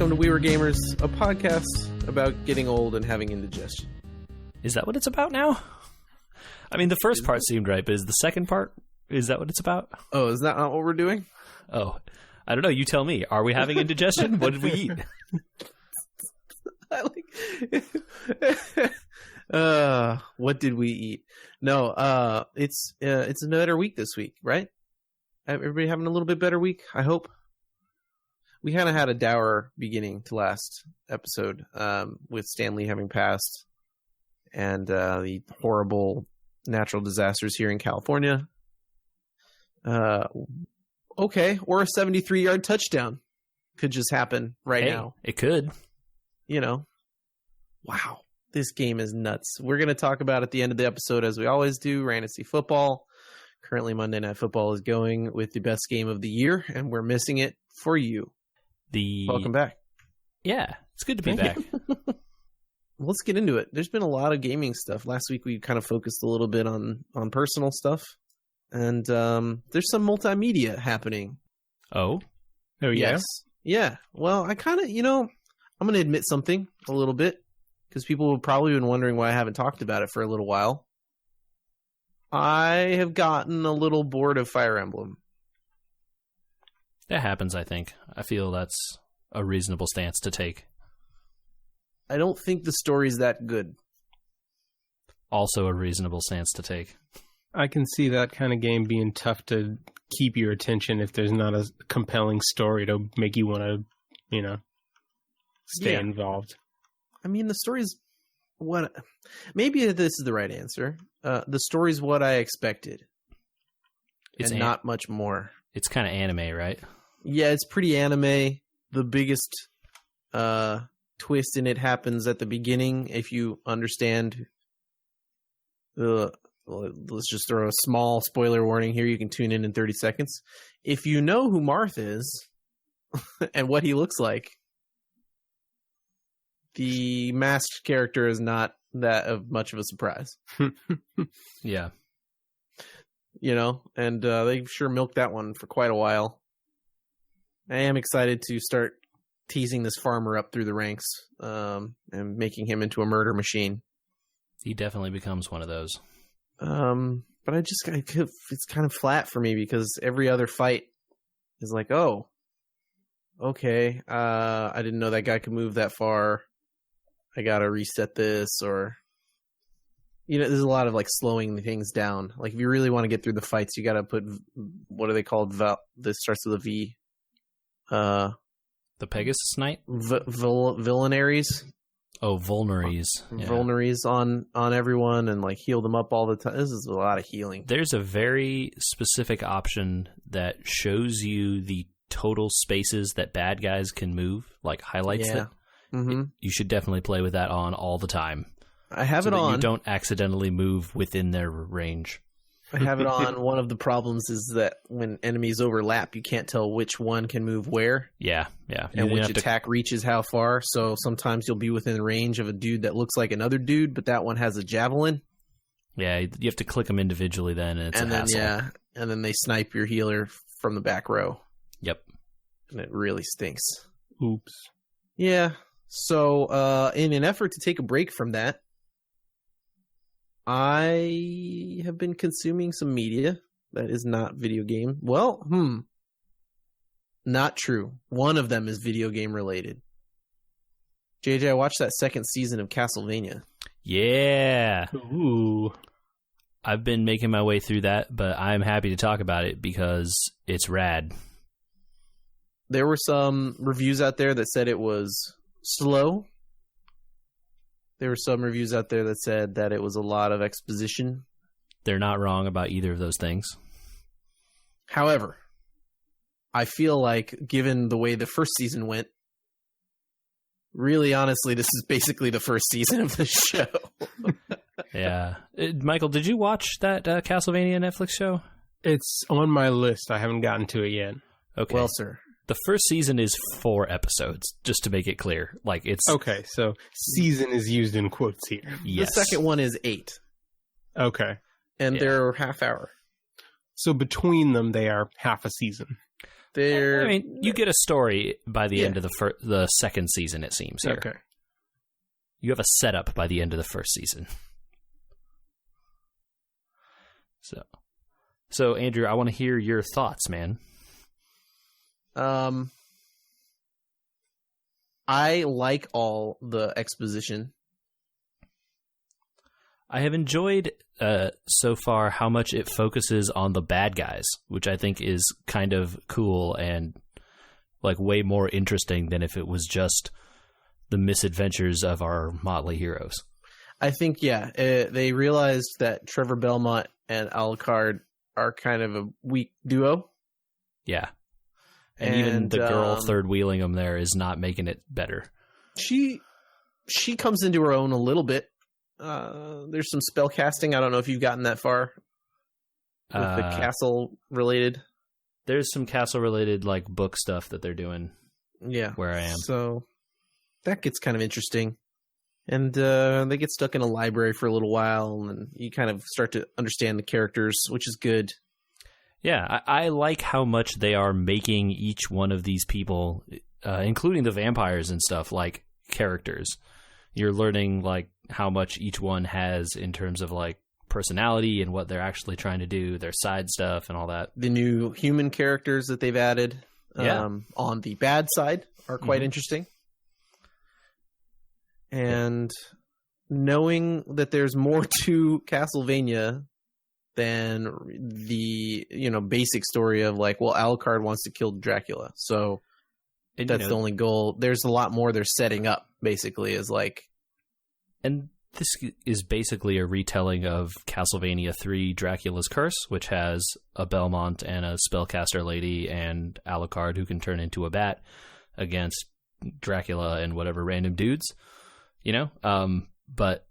Welcome to We Were Gamers, a podcast about getting old and having indigestion. Is that what it's about now? I mean, the first part seemed right, but is the second part, is that what it's about? Oh, is that not what we're doing? Oh, I don't know. You tell me. Are we having indigestion? What did we eat? What did we eat? No, it's another week this week, right? Everybody having a little bit better week, I hope. We kind of had a dour beginning to last episode, with Stanley having passed and the horrible natural disasters here in California. Okay, or a 73-yard touchdown could just happen now. It could. You know, wow, this game is nuts. We're going to talk about at the end of the episode, as we always do, Rantasy Football. Currently, Monday Night Football is going with the best game of the year, and we're missing it for you. Welcome back. Yeah, it's good to be back. Let's get into it. There's been a lot of gaming stuff. Last week, we kind of focused a little bit on personal stuff, and there's some multimedia happening. Oh, yeah? Yes. Yeah. Well, I kind of, I'm going to admit something a little bit, because people have probably been wondering why I haven't talked about it for a little while. I have gotten a little bored of Fire Emblem. That happens, I think. I feel that's a reasonable stance to take. I don't think the story's that good. Also a reasonable stance to take. I can see that kind of game being tough to keep your attention if there's not a compelling story to make you want to, stay involved. I mean, the story's what... Maybe this is the right answer. The story's what I expected. It's not much more. It's kind of anime, right? Yeah, it's pretty anime. The biggest twist in it happens at the beginning. If you understand... let's just throw a small spoiler warning here. You can tune in 30 seconds. If you know who Marth is and what he looks like, the masked character is not that of much of a surprise. Yeah. And they sure milked that one for quite a while. I am excited to start teasing this farmer up through the ranks and making him into a murder machine. He definitely becomes one of those. But it's kind of flat for me because every other fight is like, oh, okay, I didn't know that guy could move that far. I gotta reset this, or there's a lot of like slowing things down. Like if you really want to get through the fights, you gotta put, what are they called? This starts with a V. The Pegasus Knight? Villainaries. Oh, vulneraries. Yeah. Vulneraries on everyone and like heal them up all the time. This is a lot of healing. There's a very specific option that shows you the total spaces that bad guys can move, like highlights it. Mm-hmm. You should definitely play with that on all the time. I have it on. You don't accidentally move within their range. I have it on. One of the problems is that when enemies overlap, you can't tell which one can move where. Yeah. And which attack reaches how far. So sometimes you'll be within range of a dude that looks like another dude, but that one has a javelin. Yeah, you have to click them individually then, and it's a hassle. Yeah, and then they snipe your healer from the back row. Yep. And it really stinks. Oops. Yeah. So in an effort to take a break from that, I have been consuming some media that is not video game. Well, not true. One of them is video game related. JJ, I watched that second season of Castlevania. Yeah. Ooh. I've been making my way through that, but I'm happy to talk about it because it's rad. There were some reviews out there that said it was slow. There were some reviews out there that said that it was a lot of exposition. They're not wrong about either of those things. However, I feel like, given the way the first season went, really honestly, this is basically the first season of the show. Yeah. Michael, did you watch that Castlevania Netflix show? It's on my list. I haven't gotten to it yet. Okay. Well, sir. The first season is 4 episodes, just to make it clear. Like it's okay, so season is used in quotes here. Yes. The second one is 8. Okay. And they're half hour. So between them, they are half a season. They're. I mean, you get a story by the end of the second season. It seems. Here. Okay. You have a setup by the end of the first season. So Andrew, I want to hear your thoughts, man. I like all the exposition. I have enjoyed so far how much it focuses on the bad guys, which I think is kind of cool and like way more interesting than if it was just the misadventures of our motley heroes. I think, they realized that Trevor Belmont and Alucard are kind of a weak duo. Yeah. And even the girl third wheeling them there is not making it better. She comes into her own a little bit. There's some spell casting. I don't know if you've gotten that far with the castle related. There's some castle related like book stuff that they're doing. Yeah, where I am. So that gets kind of interesting. And they get stuck in a library for a little while, and you kind of start to understand the characters, which is good. Yeah, I like how much they are making each one of these people, including the vampires and stuff, like characters. You're learning like how much each one has in terms of like personality and what they're actually trying to do, their side stuff and all that. The new human characters that they've added on the bad side are quite interesting. And knowing that there's more to Castlevania than the, basic story of like, well, Alucard wants to kill Dracula. So that's the only goal. There's a lot more they're setting up, basically, is like... And this is basically a retelling of Castlevania 3 Dracula's Curse, which has a Belmont and a spellcaster lady and Alucard who can turn into a bat against Dracula and whatever random dudes. But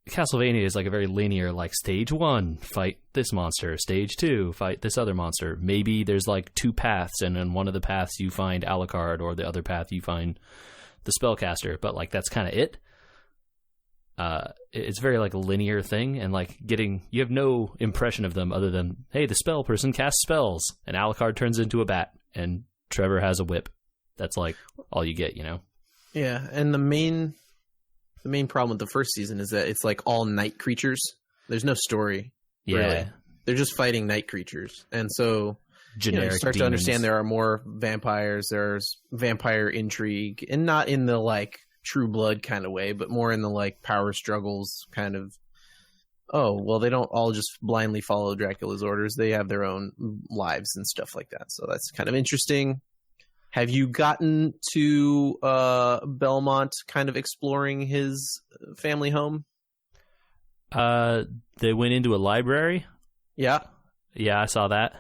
Castlevania is like a very linear, like stage 1, fight this monster, stage 2, fight this other monster. Maybe there's like 2 paths, and in one of the paths you find Alucard, or the other path you find the spellcaster, but like that's kind of it. It's very like a linear thing, and like you have no impression of them other than, hey, the spell person casts spells, and Alucard turns into a bat, and Trevor has a whip. That's like all you get, Yeah, and the main problem with the first season is that it's like all night creatures. There's no story. Yeah. Really. They're just fighting night creatures. And so generic you start demons. To understand there are more vampires. There's vampire intrigue, and not in the like True Blood kind of way, but more in the like power struggles kind of, oh, well, they don't all just blindly follow Dracula's orders. They have their own lives and stuff like that. So that's kind of interesting. Have you gotten to Belmont kind of exploring his family home? They went into a library. Yeah. Yeah, I saw that.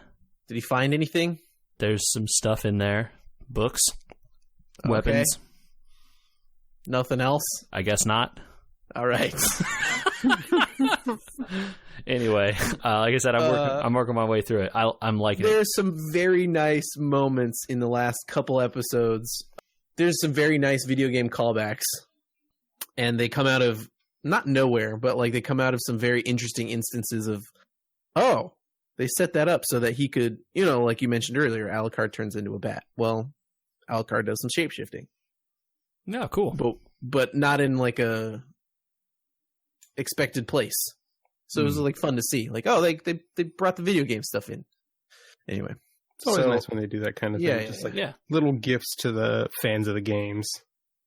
Did he find anything? There's some stuff in there. Books. Okay. Weapons. Nothing else? I guess not. All right. Anyway, like I said, I'm working my way through it. I'm liking it. There's some very nice moments in the last couple episodes. There's some very nice video game callbacks, and they come out of not nowhere, but like they come out of some very interesting instances of, oh, they set that up so that he could, like you mentioned earlier, Alucard turns into a bat. Well, Alucard does some shapeshifting. No, cool. But not in like a expected place. So it was like fun to see. Like, oh, they brought the video game stuff in. Anyway. It's always nice when they do that kind of thing. Just little gifts to the fans of the games.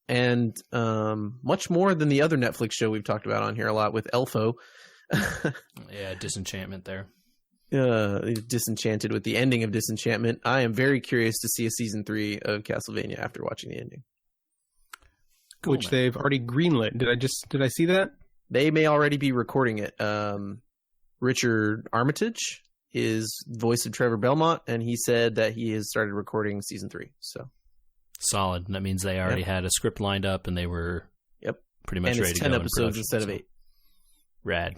And much more than the other Netflix show we've talked about on here a lot with Elfo. Yeah, Disenchantment there. Disenchanted with the ending of Disenchantment. I am very curious to see a season 3 of Castlevania after watching the ending. Cool, which they've already greenlit. Did I see that? They may already be recording it. Richard Armitage is voice of Trevor Belmont, and he said that he has started recording season 3. So solid. That means they already had a script lined up, and they were pretty much ready to go. 10 episodes instead of 8. Rad.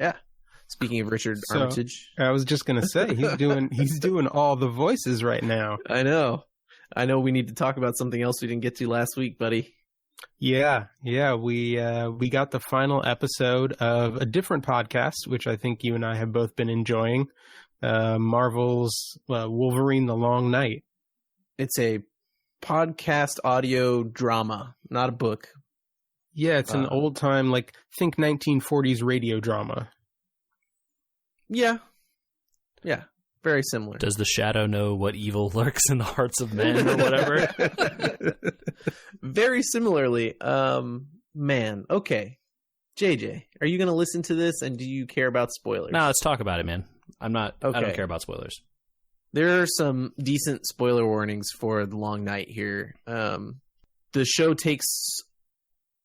Yeah. Speaking of Richard Armitage, I was just gonna say he's doing all the voices right now. I know. We need to talk about something else we didn't get to last week, buddy. Yeah. We got the final episode of a different podcast, which I think you and I have both been enjoying. Marvel's Wolverine: The Long Night. It's a podcast audio drama, not a book. Yeah, it's an old time, like, think 1940s radio drama. Yeah. Yeah. Very similar. Does the shadow know what evil lurks in the hearts of men or whatever? Very similarly. Man, okay. JJ, are you going to listen to this, and do you care about spoilers? No, let's talk about it, man. Okay. I don't care about spoilers. There are some decent spoiler warnings for The Long Night here. The show takes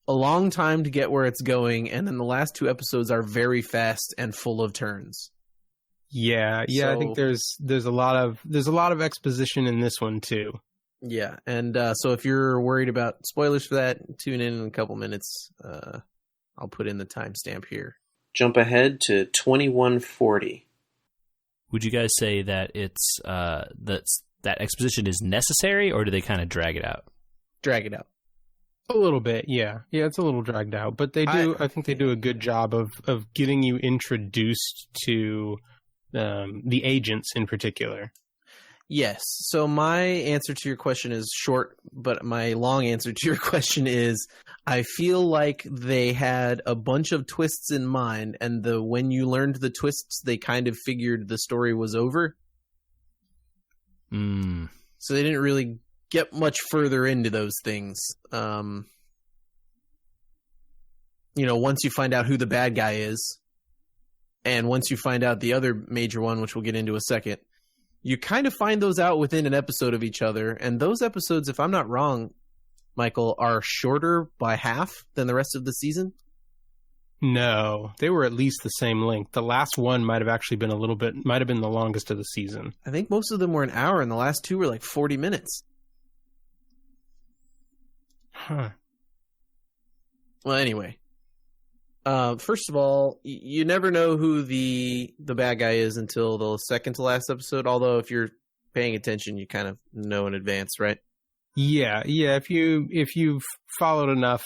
a long time to get where it's going, and then the last 2 episodes are very fast and full of turns. Yeah, I think there's a lot of exposition in this one too. Yeah, and so if you're worried about spoilers for that, tune in a couple minutes. I'll put in the timestamp here. Jump ahead to 2140. Would you guys say that it's that exposition is necessary, or do they kind of drag it out? Drag it out. A little bit, yeah. Yeah, it's a little dragged out. But I think they do a good job of getting you introduced to the agents in particular. Yes. So my answer to your question is short, but my long answer to your question is I feel like they had a bunch of twists in mind, and when you learned the twists, they kind of figured the story was over. So they didn't really get much further into those things. Once you find out who the bad guy is, and once you find out the other major one, which we'll get into a second, you kind of find those out within an episode of each other. And those episodes, if I'm not wrong, Michael, are shorter by half than the rest of the season? No, they were at least the same length. The last one might have been the longest of the season. I think most of them were an hour, and the last 2 were like 40 minutes. Huh. Well, anyway. First of all, you never know who the bad guy is until the second to last episode. Although if you're paying attention, you kind of know in advance, right? Yeah. If you've followed enough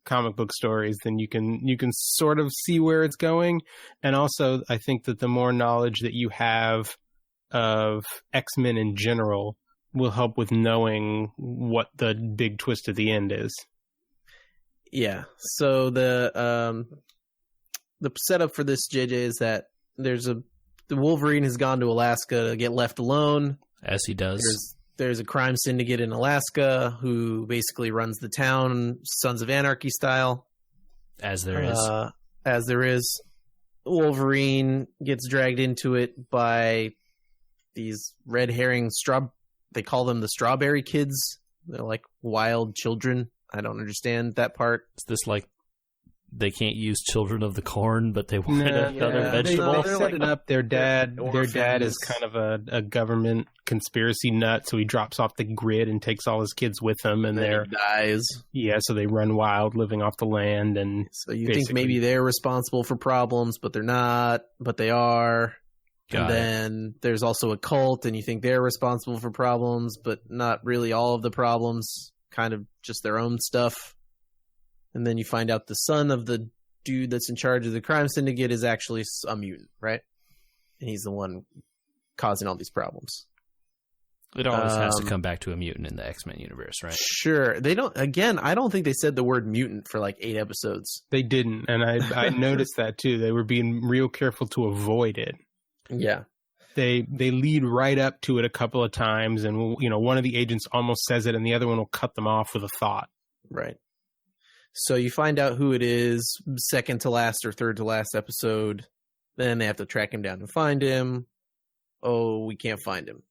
comic book stories, then you can sort of see where it's going. And also, I think that the more knowledge that you have of X-Men in general will help with knowing what the big twist at the end is. Yeah. So the setup for this, JJ, is that the Wolverine has gone to Alaska to get left alone. As he does. There's a crime syndicate in Alaska who basically runs the town, Sons of Anarchy style. As there is. Wolverine gets dragged into it by these red herring they call them the Strawberry Kids. They're like wild children. I don't understand that part. Is this like they can't use Children of the Corn, but they want another vegetable? They set it up. Their dad is kind of a government conspiracy nut, so he drops off the grid and takes all his kids with him, and he dies. Yeah, so they run wild, living off the land, and so you think maybe they're responsible for problems, but they're not. But they are. Then there's also a cult, and you think they're responsible for problems, but not really all of the problems. Kind of just their own stuff. And then you find out the son of the dude that's in charge of the crime syndicate is actually a mutant, right? And he's the one causing all these problems. It always has to come back to a mutant in the X-Men universe, right? Sure. They don't. Again, I don't think they said the word mutant for like 8 episodes. They didn't, and I noticed that too. They were being real careful to avoid it. Yeah. They lead right up to it a couple of times, and one of the agents almost says it, and the other one will cut them off with a thought. Right. So you find out who it is, second to last or third to last episode. Then they have to track him down and find him. Oh, we can't find him.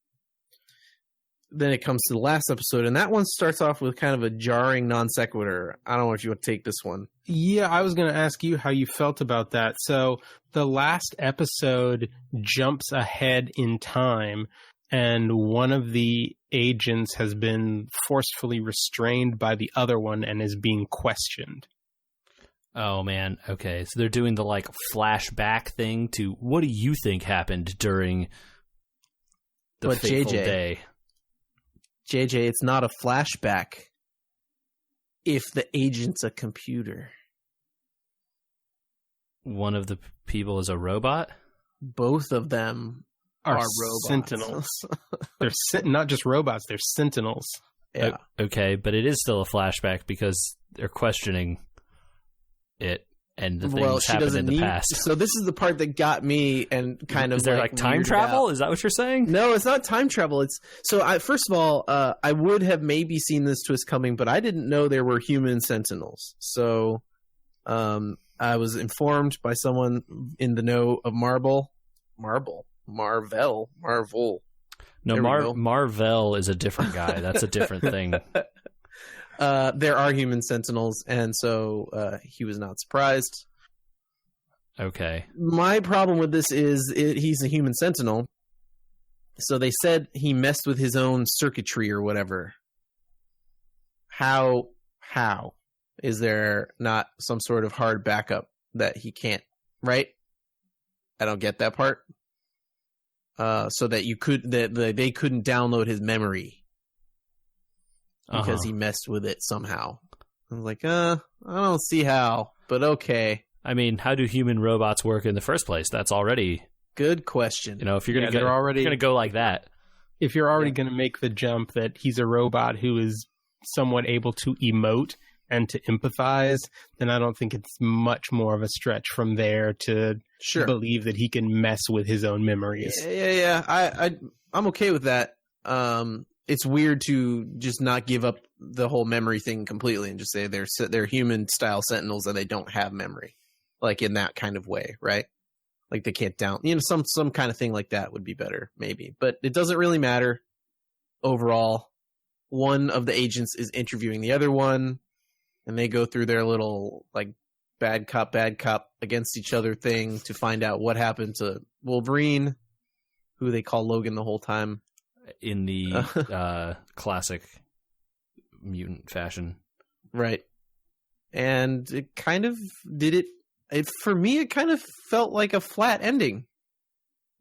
Then it comes to the last episode, and that one starts off with kind of a jarring non sequitur. I don't know if you want to take this one. Yeah, I was going to ask you how you felt about that. So the last episode jumps ahead in time, and one of the agents has been forcefully restrained by the other one and is being questioned. Oh, man. Okay, so they're doing the, like, flashback thing to what do you think happened during the fateful day? JJ, it's not a flashback if the agent's a computer. One of the people is a robot? Both of them are robots. sentinels. They're not just robots, they're sentinels. Yeah. Okay, but it is still a flashback because they're questioning it and the things happened in the past. So this is the part that got me and kind of is there like time travel? Is that what you're saying? No, it's not time travel. It's first of all, I would have maybe seen this twist coming, but I didn't know there were human sentinels. So I was informed by someone in the know of Marvel. No, Marvel is a different guy. That's a different thing. There are human sentinels, and so he was not surprised. Okay. My problem with this is he's a human sentinel. So they said he messed with his own circuitry or whatever. How is there not some sort of hard backup that he can't, right? I don't get that part. So that they couldn't download his memory because he messed with it somehow. I was like, I don't see how, but okay. I mean, how do human robots work in the first place? That's already good question. If you're gonna go like that, if you're already going to make the jump that he's a robot who is somewhat able to emote and to empathize, then I don't think it's much more of a stretch from there to believe that he can mess with his own memories. Yeah. I'm okay with that. It's weird to just not give up the whole memory thing completely and just say they're human style sentinels and they don't have memory, like in that kind of way, right? Like they can't some kind of thing like that would be better, maybe. But it doesn't really matter overall. One of the agents is interviewing the other one, and they go through their little like bad cop against each other thing to find out what happened to Wolverine, who they call Logan the whole time. In the classic mutant fashion. Right. And it kind of for me, it kind of felt like a flat ending.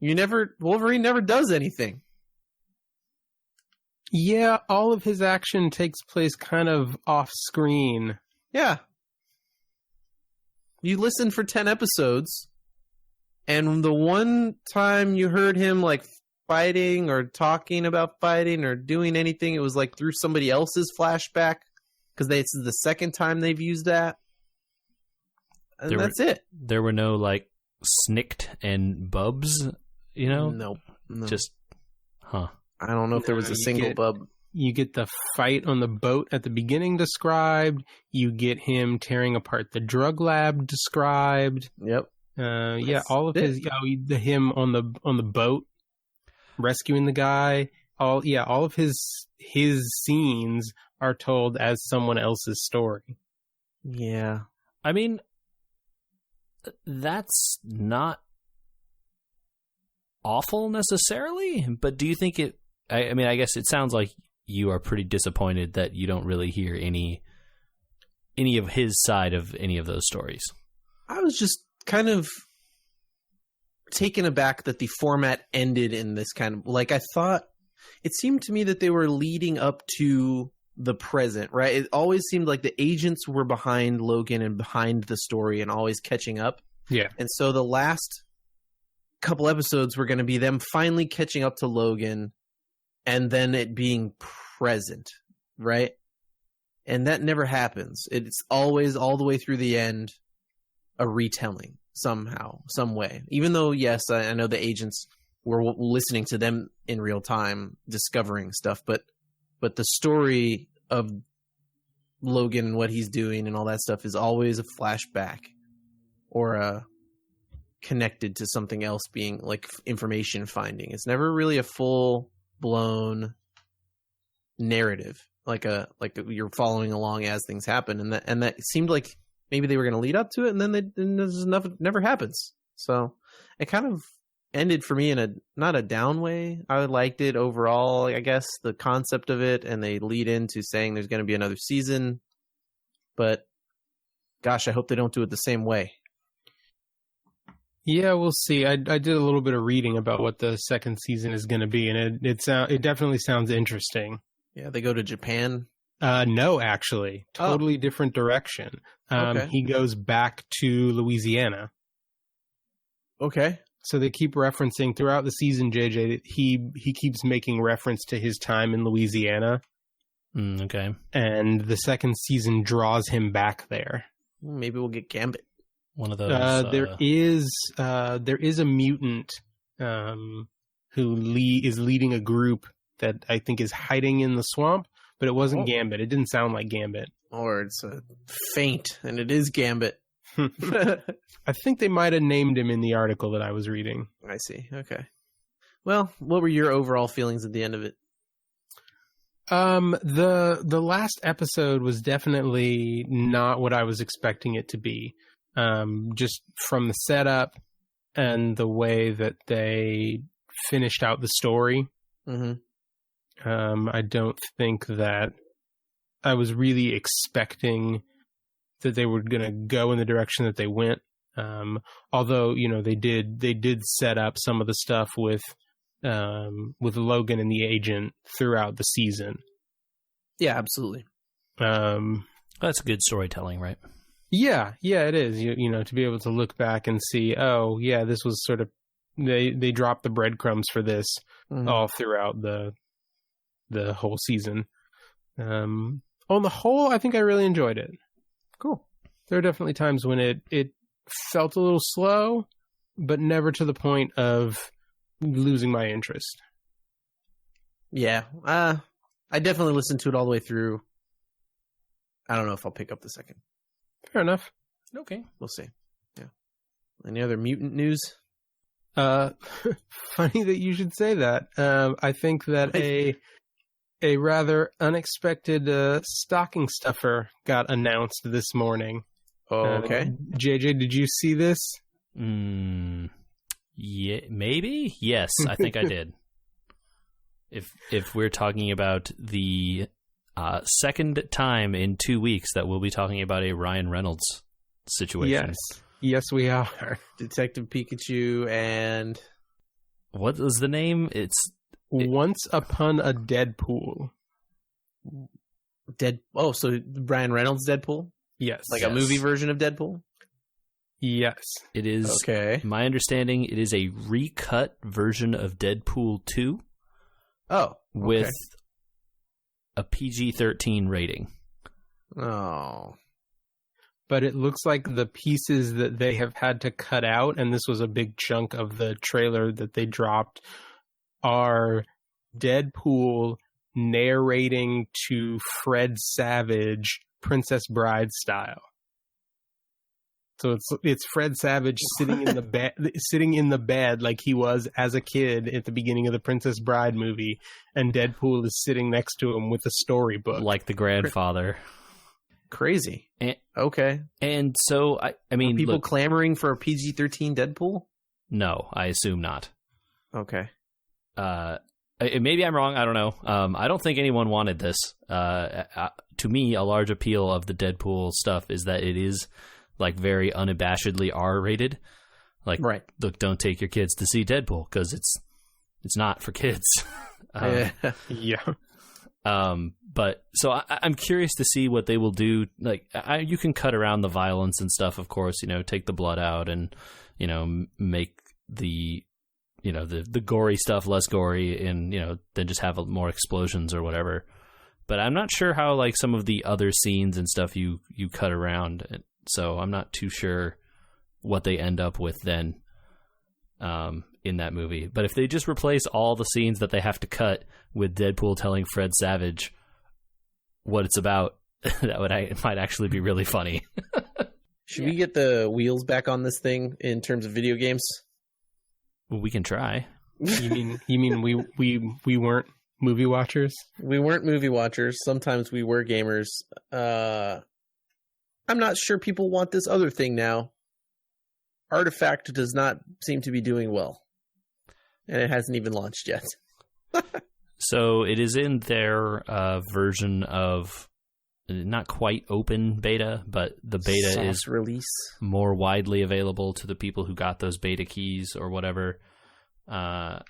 Wolverine never does anything. Yeah, all of his action takes place kind of off screen. Yeah. You listen for 10 episodes, and the one time you heard him like fighting or talking about fighting or doing anything, it was like through somebody else's flashback, because this is the second time they've used that. And that's it. There were no like Snicked and Bubs, Nope. Just, I don't know if there was a single bub. You get the fight on the boat at the beginning described. You get him tearing apart the drug lab described. Yep. All of him on the boat rescuing the guy. All of his scenes are told as someone else's story. Yeah. I mean, that's not awful necessarily, but do you think it... I mean, I guess it sounds like you are pretty disappointed that you don't really hear any of his side of any of those stories. I was just kind of taken aback that the format ended in this kind of... Like, I thought... It seemed to me that they were leading up to the present, right? It always seemed like the agents were behind Logan and behind the story and always catching up. Yeah. And so the last couple episodes were going to be them finally catching up to Logan and then it being present, right? And that never happens. It's always, all the way through the end, a retelling somehow, some way. Even though, yes, I know the agents were listening to them in real time, discovering stuff, but the story of Logan and what he's doing and all that stuff is always a flashback or connected to something else, being like information finding. It's never really a full blown narrative, like you're following along as things happen, and that seemed like maybe they were going to lead up to it, and then never happens. So it kind of ended for me in not a down way. I liked it overall, I guess, the concept of it, and they lead into saying there's going to be another season, but gosh, I hope they don't do it the same way. Yeah, we'll see. I did a little bit of reading about what the second season is going to be, and it definitely sounds interesting. Yeah, they go to Japan? No, actually. Totally different direction. Okay. He goes back to Louisiana. Okay. So they keep referencing throughout the season, JJ, that he keeps making reference to his time in Louisiana. Okay. And the second season draws him back there. Maybe we'll get Gambit. One of those. There is a mutant who is leading a group that I think is hiding in the swamp, but it wasn't Gambit. It didn't sound like Gambit. Or it's a feint, and it is Gambit. I think they might have named him in the article that I was reading. I see. Okay. Well, what were your overall feelings at the end of it? The last episode was definitely not what I was expecting it to be. Just from the setup and the way that they finished out the story. I don't think that I was really expecting that they were going to go in the direction that they went. Although, they did set up some of the stuff with Logan and the agent throughout the season. Yeah, absolutely. That's good storytelling, right? Yeah, it is. To be able to look back and see, oh, yeah, this was sort of they dropped the breadcrumbs for this all throughout the whole season. On the whole, I think I really enjoyed it. Cool. There are definitely times when it felt a little slow, but never to the point of losing my interest. Yeah, I definitely listened to it all the way through. I don't know if I'll pick up the second. Fair enough. Okay. We'll see. Yeah. Any other mutant news? Funny that you should say that. I think that a rather unexpected stocking stuffer got announced this morning. Oh, okay. JJ, did you see this? Yeah, maybe. Yes, I think I did. If we're talking about the second time in 2 weeks that we'll be talking about a Ryan Reynolds situation. Yes, we are. Detective Pikachu and what was the name? Once Upon a Deadpool. So Ryan Reynolds Deadpool? Yes. A movie version of Deadpool? Yes. It is. Okay. My understanding, it is a recut version of Deadpool 2. Oh. Okay. With a PG-13 rating. Oh. But it looks like the pieces that they have had to cut out, and this was a big chunk of the trailer that they dropped, are Deadpool narrating to Fred Savage Princess Bride style. So it's Fred Savage sitting in the bed like he was as a kid at the beginning of the Princess Bride movie, and Deadpool is sitting next to him with a storybook, like the grandfather. Crazy. Okay. And so I mean, are people clamoring for a PG-13 Deadpool? No, I assume not. Okay. Maybe I'm wrong. I don't know. I don't think anyone wanted this. To me, a large appeal of the Deadpool stuff is that it is very unabashedly R-rated. Right. Look, don't take your kids to see Deadpool because it's not for kids. Yeah. But so I'm curious to see what they will do. You can cut around the violence and stuff, of course. Take the blood out and make the gory stuff less gory, and then just have more explosions or whatever. But I'm not sure how some of the other scenes and stuff you cut around. So I'm not too sure what they end up with then in that movie. But if they just replace all the scenes that they have to cut with Deadpool telling Fred Savage what it's about, it might actually be really funny. Should we get the wheels back on this thing in terms of video games? Well, we can try. You mean we weren't movie watchers? We weren't movie watchers. Sometimes we were gamers. I'm not sure people want this other thing now. Artifact does not seem to be doing well. And it hasn't even launched yet. So it is in their version of not quite open beta, but the beta Soft is release, more widely available to the people who got those beta keys or whatever. And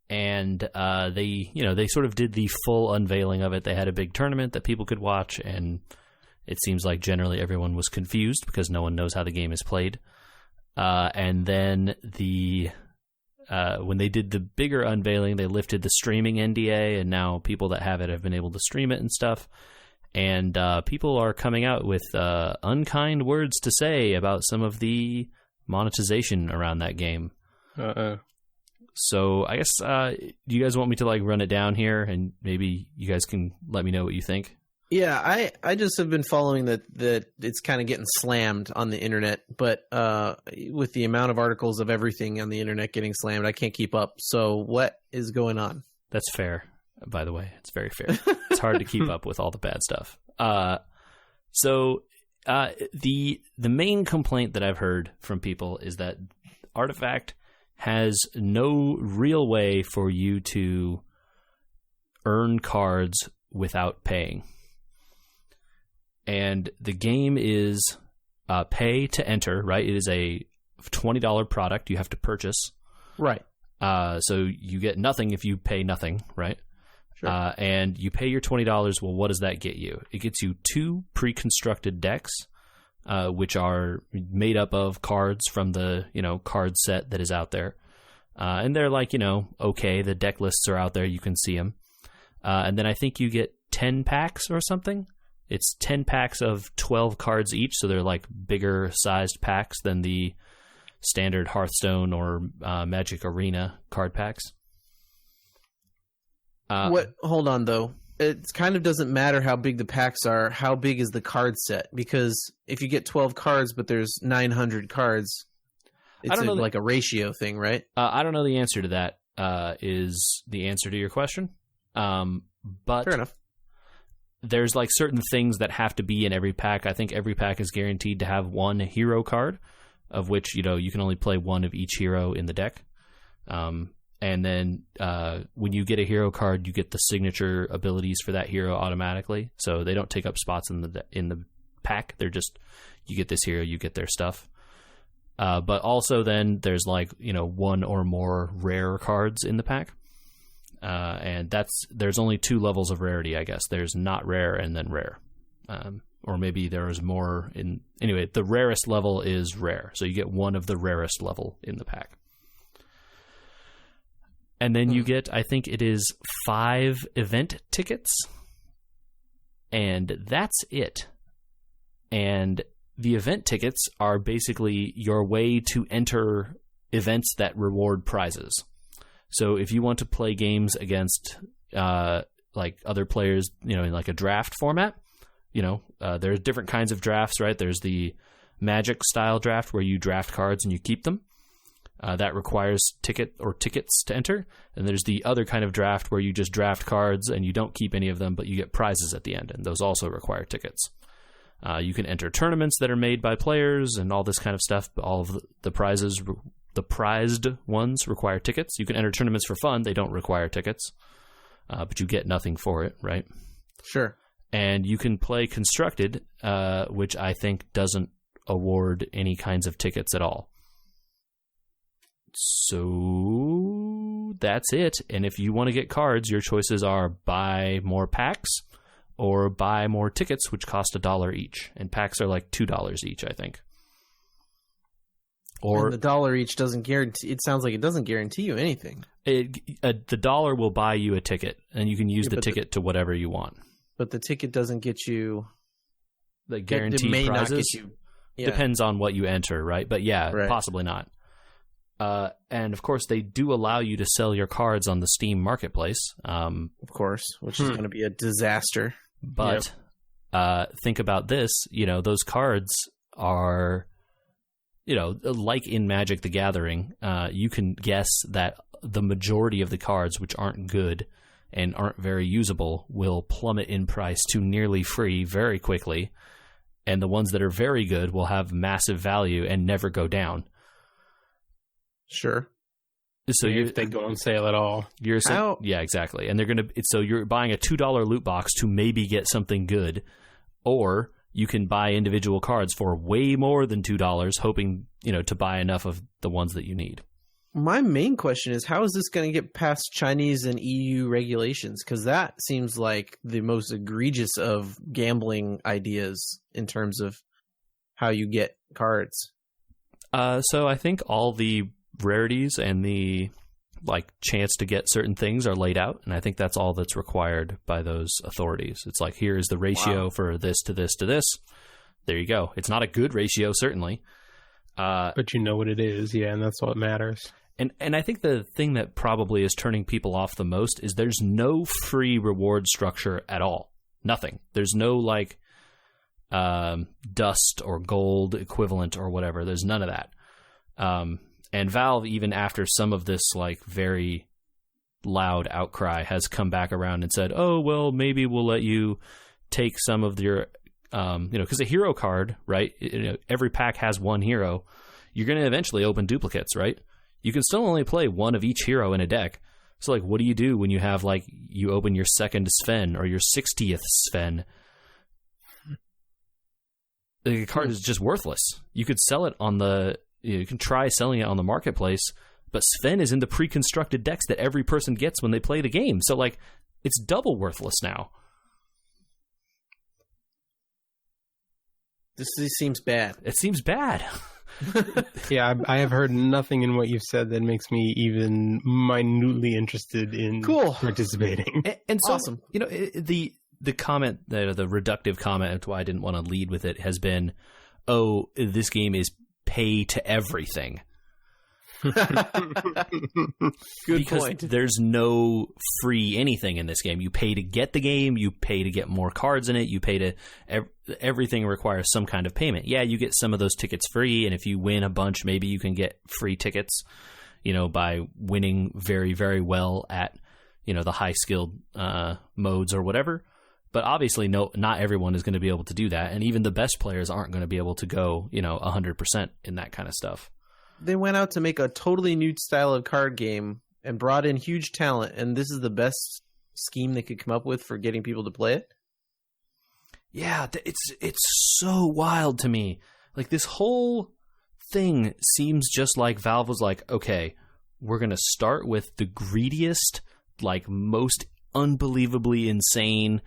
they sort of did the full unveiling of it. They had a big tournament that people could watch, and it seems like generally everyone was confused because no one knows how the game is played. And then when they did the bigger unveiling, they lifted the streaming NDA, and now people that have it have been able to stream it and stuff. And people are coming out with unkind words to say about some of the monetization around that game. So I guess, do you guys want me to run it down here, and maybe you guys can let me know what you think? Yeah, I just have been following that it's kind of getting slammed on the internet, but with the amount of articles of everything on the internet getting slammed, I can't keep up. So what is going on? That's fair, by the way. It's very fair. It's hard to keep up with all the bad stuff. So the main complaint that I've heard from people is that Artifact has no real way for you to earn cards without paying. And the game is pay to enter, right? It is a $20 product you have to purchase. Right. So you get nothing if you pay nothing, right? Sure. And you pay your $20. Well, what does that get you? It gets you 2 pre-constructed decks, which are made up of cards from the card set that is out there. And they're okay, the deck lists are out there. You can see them. And then I think you get 10 packs or something. It's 10 packs of 12 cards each, so they're bigger sized packs than the standard Hearthstone or Magic Arena card packs. Hold on, though. It kind of doesn't matter how big the packs are. How big is the card set? Because if you get 12 cards, but there's 900 cards, it's like a ratio thing, right? I don't know the answer to that. Is the answer to your question? But fair enough. There's certain things that have to be in every pack. I think every pack is guaranteed to have 1 hero card, of which you can only play 1 of each hero in the deck. And then when you get a hero card, you get the signature abilities for that hero automatically. So they don't take up spots in the pack. They're just, you get this hero, you get their stuff. But also then there's 1 or more rare cards in the pack. And there's only 2 levels of rarity, I guess. There's not rare and then rare. Or maybe there is more anyway, the rarest level is rare. So you get 1 of the rarest level in the pack. And then you get, I think it is 5 event tickets. And that's it. And the event tickets are basically your way to enter events that reward prizes. So if you want to play games against other players, in a draft format, there's different kinds of drafts, right? There's the Magic style draft where you draft cards and you keep them. That requires tickets to enter. And there's the other kind of draft where you just draft cards and you don't keep any of them, but you get prizes at the end, and those also require tickets. You can enter tournaments that are made by players and all this kind of stuff. But all of the prizes, the prized ones, require tickets. You can enter tournaments for fun. They don't require tickets, but you get nothing for it, right? Sure. And you can play constructed, which I think doesn't award any kinds of tickets at all. So that's it. And if you want to get cards, your choices are buy more packs or buy more tickets, which cost $1 each. And packs are $2 each, I think. Or and the $1 each doesn't guarantee. It sounds like it doesn't guarantee you anything. The $1 will buy you a ticket, and you can use the ticket to whatever you want. But the ticket doesn't get you the guaranteed prizes. Not get you, depends on what you enter, right? But right. Possibly not. And of course, they do allow you to sell your cards on the Steam marketplace. Of course, which is going to be a disaster. But think about this: those cards are, like in Magic: The Gathering. You can guess that the majority of the cards, which aren't good and aren't very usable, will plummet in price to nearly free very quickly, and the ones that are very good will have massive value and never go down. Sure. So if they go on sale at all, yeah, exactly. And they're so you're buying a $2 loot box to maybe get something good, or you can buy individual cards for way more than $2, hoping to buy enough of the ones that you need. My main question is, how is this going to get past Chinese and EU regulations? Because that seems like the most egregious of gambling ideas in terms of how you get cards. So I think all the rarities and the chance to get certain things are laid out, and I think that's all that's required by those authorities. It's like, here is the ratio for this to this to this. There you go. It's not a good ratio, certainly. But you know what it is, yeah, and that's what matters. And I think the thing that probably is turning people off the most is there's no free reward structure at all. Nothing. There's no dust or gold equivalent or whatever. There's none of that. And Valve, even after some of this very loud outcry, has come back around and said, oh, well, maybe we'll let you take some of your, because a hero card, right? Every pack has one hero. You're going to eventually open duplicates, right? You can still only play one of each hero in a deck. So, what do you do when you have, you open your second Sven or your 60th Sven? The card is just worthless. You could sell it you can try selling it on the marketplace, but Sven is in the pre-constructed decks that every person gets when they play the game. So, it's double worthless now. This seems bad. It seems bad. Yeah, I have heard nothing in what you've said that makes me even minutely interested in participating. And so, awesome. The comment, the reductive comment, why I didn't want to lead with it, has been, oh, this game is pay to everything. Good point. There's no free anything in this game. You pay to get the game. You pay to get more cards in it. You pay to everything requires some kind of payment. Yeah, you get some of those tickets free, and if you win a bunch, maybe you can get free tickets. By winning very, very well at the high skilled modes or whatever. But obviously, not everyone is going to be able to do that, and even the best players aren't going to be able to go 100% in that kind of stuff. They went out to make a totally new style of card game and brought in huge talent, and this is the best scheme they could come up with for getting people to play it? Yeah, it's so wild to me. This whole thing seems just like Valve was like, okay, we're going to start with the greediest, most unbelievably insane,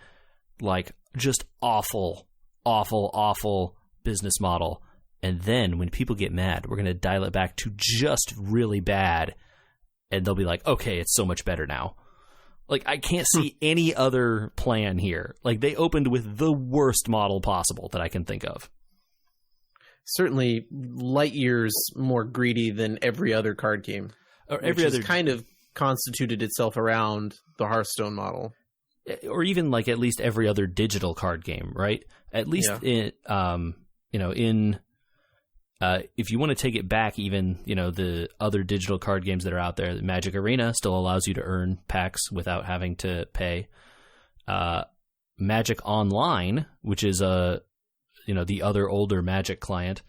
just awful business model. And then when people get mad, we're going to dial it back to just really bad. And they'll be like, okay, it's so much better now. I can't see any other plan here. They opened with the worst model possible that I can think of. Certainly light years more greedy than every other card game. Or every other kind of constituted itself around the Hearthstone model. Or even at least every other digital card game, right? At least if you want to take it back, even, the other digital card games that are out there, Magic Arena still allows you to earn packs without having to pay. Magic Online, which is the other older Magic client,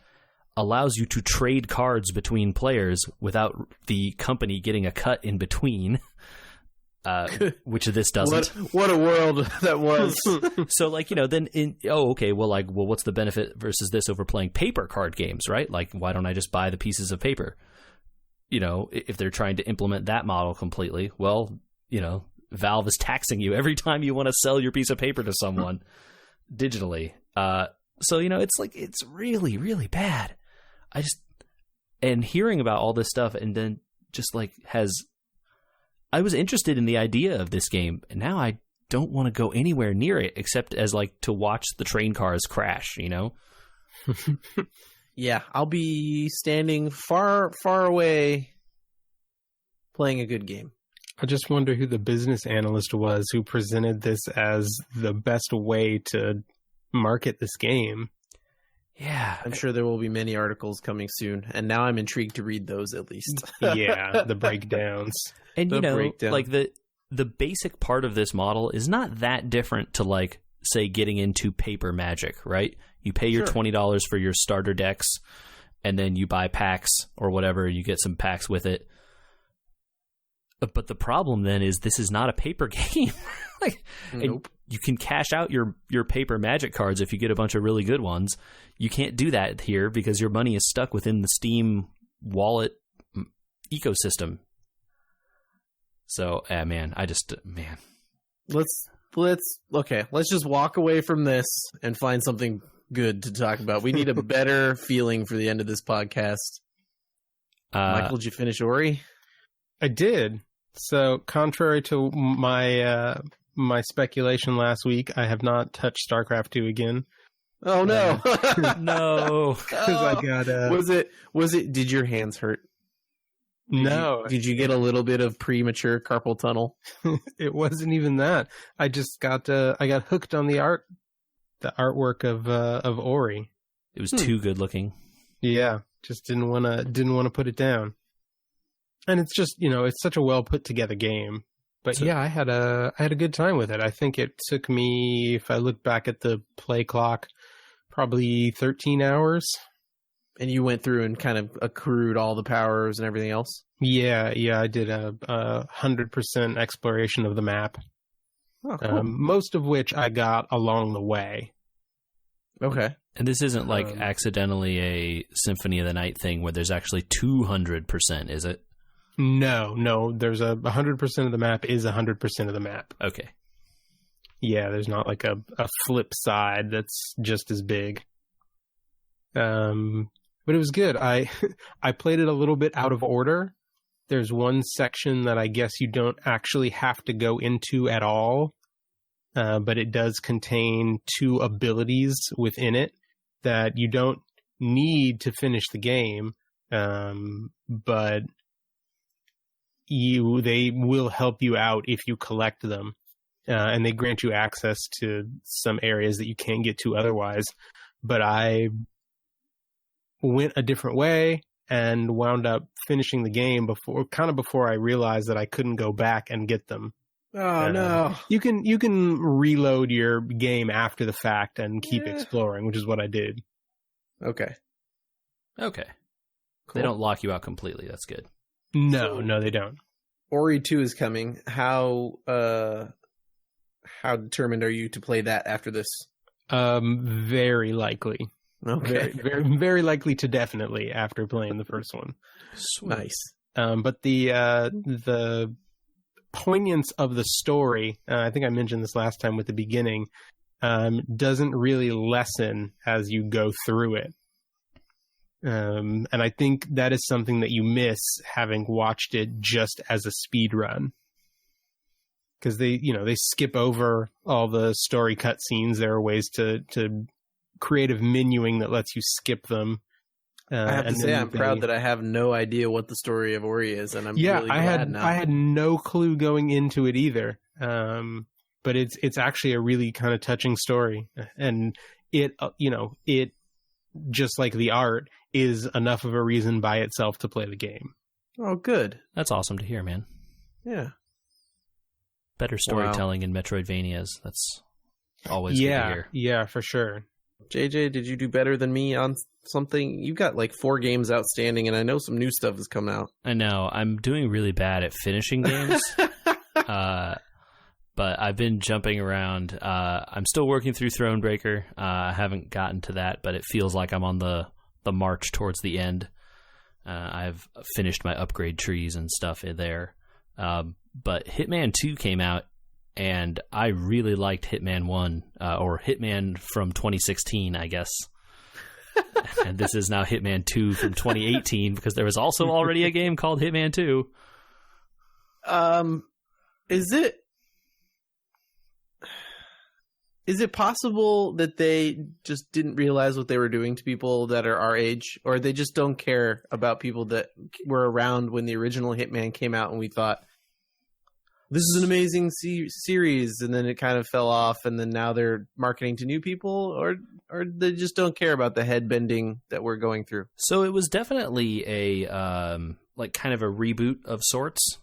allows you to trade cards between players without the company getting a cut in between. Which this doesn't. What a world that was. So then what's the benefit versus this over playing paper card games, right? Why don't I just buy the pieces of paper? If they're trying to implement that model completely, Valve is taxing you every time you want to sell your piece of paper to someone digitally. So it's really, really bad. And hearing about all this stuff and then just I was interested in the idea of this game, and now I don't want to go anywhere near it except as to watch the train cars crash, Yeah, I'll be standing far, far away playing a good game. I just wonder who the business analyst was who presented this as the best way to market this game. Yeah. I'm sure there will be many articles coming soon, and now I'm intrigued to read those at least. Yeah, the breakdowns. And, the basic part of this model is not that different to, say, getting into paper Magic, right? You pay your $20 for your starter decks, and then you buy packs or whatever, you get some packs with it. But the problem then is this is not a paper game. Nope. You can cash out your paper Magic cards if you get a bunch of really good ones. You can't do that here because your money is stuck within the Steam wallet ecosystem. So, man. Let's just walk away from this and find something good to talk about. We need a better feeling for the end of this podcast. Michael, did you finish Ori? I did. So, contrary to my my speculation last week, I have not touched StarCraft 2 again. Oh no! No, because I got. Was it? Did your hands hurt? No. Did you get a little bit of premature carpal tunnel? It wasn't even that. I just got. I got hooked on the artwork of Ori. it was too good looking. Yeah, just didn't want to put it down. And it's just, it's such a well put together game. But yeah, I had a good time with it. I think it took me, if I look back at the play clock, probably 13 hours. And you went through and kind of accrued all the powers and everything else? Yeah, I did a 100% exploration of the map. Oh, cool. Most of which I got along the way. Okay. And this isn't like accidentally a Symphony of the Night thing where there's actually 200%, is it? No. There's 100% of the map is 100% of the map. Okay. Yeah, there's not like a flip side that's just as big. But it was good. I played it a little bit out of order. There's one section that I guess you don't actually have to go into at all, but it does contain 2 abilities within it that you don't need to finish the game, but they will help you out if you collect them, and they grant you access to some areas that you can't get to otherwise. But I went a different way and wound up finishing the game before I realized that I couldn't go back and get them. Oh no! You can reload your game after the fact and keep exploring, which is what I did. Okay. Cool. They don't lock you out completely. That's good. No, they don't. Ori 2 is coming. How determined are you to play that after this? Very likely. Okay. Very, very likely to definitely after playing the first one. Sweet. Nice. But the poignance of the story, I think I mentioned this last time with the beginning, doesn't really lessen as you go through it. And I think that is something that you miss having watched it just as a speed run. Because they skip over all the story cutscenes. There are ways to creative menuing that lets you skip them. I have to say, I'm proud that I have no idea what the story of Ori is, and I'm really glad now. I had no clue going into it either. But it's actually a really kind of touching story, and it just like the art is enough of a reason by itself to play the game. Oh, good. That's awesome to hear, man. Yeah. Better storytelling in Metroidvanias. That's always good to hear. Yeah, for sure. JJ, did you do better than me on something? You got like 4 games outstanding, and I know some new stuff has come out. I know. I'm doing really bad at finishing games. But I've been jumping around. I'm still working through Thronebreaker. I haven't gotten to that, but it feels like I'm on the march towards the end. I've finished my upgrade trees and stuff in there. But Hitman 2 came out, and I really liked Hitman 1, or Hitman from 2016, I guess. And this is now Hitman 2 from 2018, because there was also already a game called Hitman 2. Is it possible that they just didn't realize what they were doing to people that are our age, or they just don't care about people that were around when the original Hitman came out and we thought, this is an amazing series, and then it kind of fell off, and then now they're marketing to new people, or they just don't care about the head bending that we're going through? So it was definitely a kind of a reboot of sorts.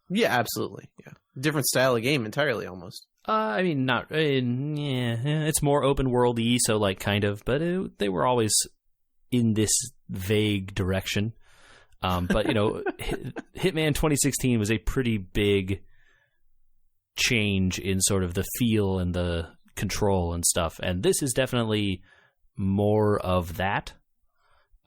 Yeah, absolutely. Yeah, different style of game entirely, almost. I mean, not. It's more open world-y, so like kind of, but they were always in this vague direction. But Hitman 2016 was a pretty big change in sort of the feel and the control and stuff, and this is definitely more of that.